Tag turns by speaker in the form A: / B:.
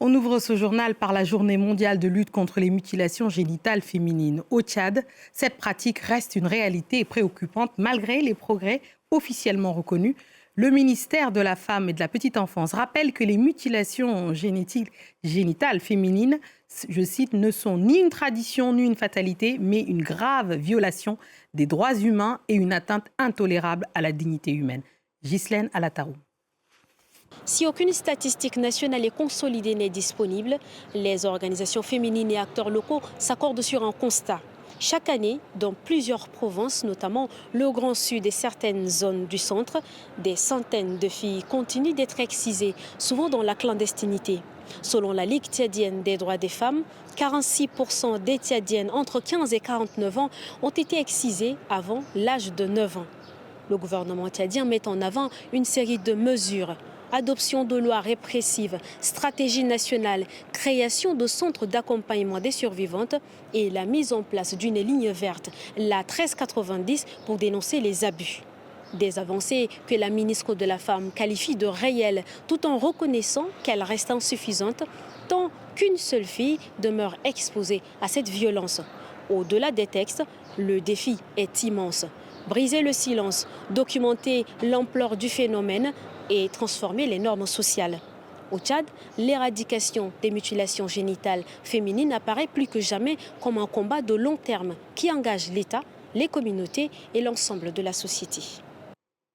A: On ouvre ce journal par la journée mondiale de lutte contre les mutilations génitales féminines. Au Tchad, cette pratique reste une réalité préoccupante malgré les progrès officiellement reconnus. Le ministère de la Femme et de la Petite Enfance rappelle que les mutilations génitales féminines, je cite, ne sont ni une tradition ni une fatalité, mais une grave violation des droits humains et une atteinte intolérable à la dignité humaine. Ghislaine Alatarou.
B: Si aucune statistique nationale et consolidée n'est disponible, les organisations féminines et acteurs locaux s'accordent sur un constat. Chaque année, dans plusieurs provinces, notamment le Grand Sud et certaines zones du centre, des centaines de filles continuent d'être excisées, souvent dans la clandestinité. Selon la Ligue tchadienne des droits des femmes, 46% des Tchadiennes entre 15 et 49 ans ont été excisées avant l'âge de 9 ans. Le gouvernement tchadien met en avant une série de mesures. Adoption de lois répressives, stratégie nationale, création de centres d'accompagnement des survivantes et la mise en place d'une ligne verte, la 1390, pour dénoncer les abus. Des avancées que la ministre de la Femme qualifie de réelles, tout en reconnaissant qu'elles restent insuffisantes, tant qu'une seule fille demeure exposée à cette violence. Au-delà des textes, le défi est immense. Briser le silence, documenter l'ampleur du phénomène et transformer les normes sociales. Au Tchad, l'éradication des mutilations génitales féminines apparaît plus que jamais comme un combat de long terme qui engage l'État, les communautés et l'ensemble de la société.